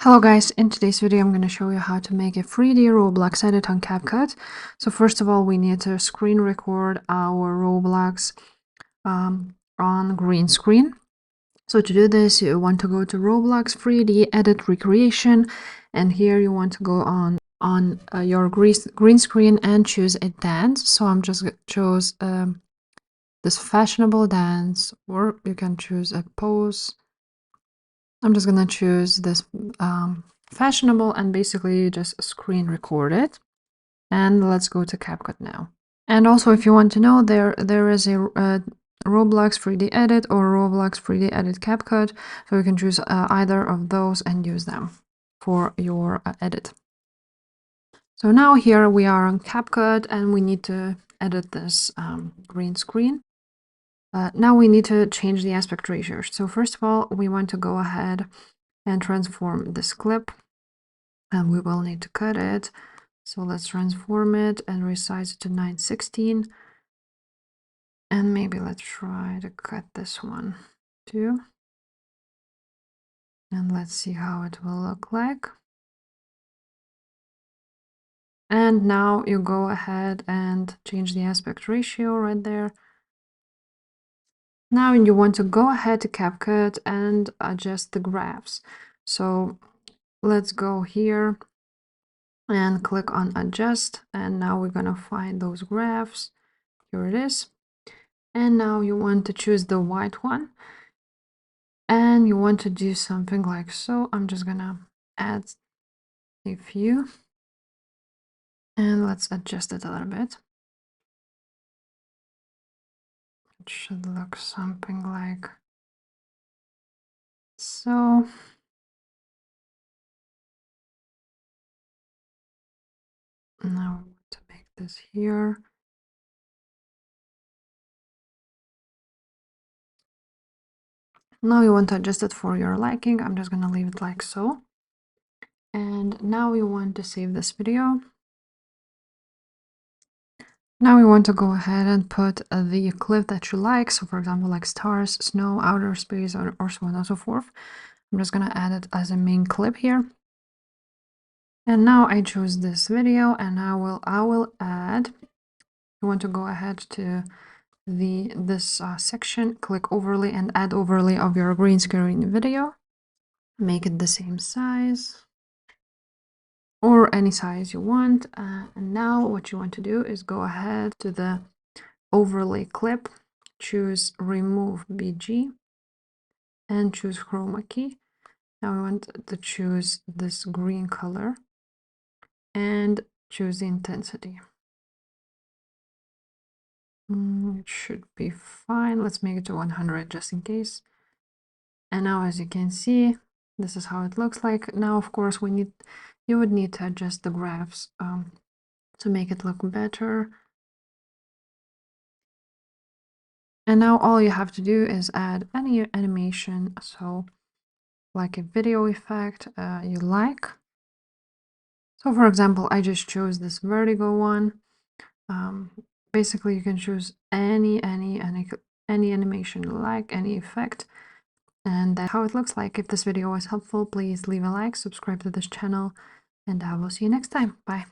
Hello guys, in today's video I'm going to show you how to make a 3D Roblox edit on CapCut. So first of all, we need to screen record our Roblox on green screen. So to do this, you want to go to Roblox 3D Edit Recreation, and here you want to go on your green screen and choose a dance. So I'm just chose this fashionable dance, or you can choose a pose. I'm just gonna choose this fashionable and basically just screen record it. And let's go to CapCut now. And also, if you want to know, there is a Roblox 3D Edit or Roblox 3D Edit CapCut, so you can choose either of those and use them for your edit. So now here we are on CapCut and we need to edit this green screen. Now we need to change the aspect ratio. So first of all, we want to go ahead and transform this clip, and we will need to cut it. So let's transform it and resize it to 916, and maybe let's try to cut this one too, and let's see how it will look like. And now you go ahead and change the aspect ratio right there. Now you want to go ahead to CapCut and adjust the graphs. So let's go here and click on adjust, and now we're gonna find those graphs. Here it is. And now you want to choose the white one, and you want to do something like so. I'm just gonna add a few, and let's adjust it a little bit. It should look something like so. Now I want to make this here. Now you want to adjust it for your liking. I'm just gonna leave it like so. And now we want to save this video. Now we want to go ahead and put the clip that you like. So for example, like stars, snow, outer space, or so on and so forth. I'm just gonna add it as a main clip here. And now I choose this video, and I will add. You want to go ahead to this section, click overlay and add overlay of your green screen video. Make it the same size or any size you want. And now what you want to do is go ahead to the overlay clip, choose remove BG, and choose chroma key. Now we want to choose this green color and choose the intensity. It should be fine. Let's make it to 100 just in case. And now, as you can see, this is how it looks like. Now, of course, you would need to adjust the graphs to make it look better. And now all you have to do is add any animation, so like a video effect you like. So for example, I just chose this vertigo one. Basically, you can choose any animation you like, any effect. And that's how it looks like. If this video was helpful, please leave a like, subscribe to this channel, and I will see you next time. Bye.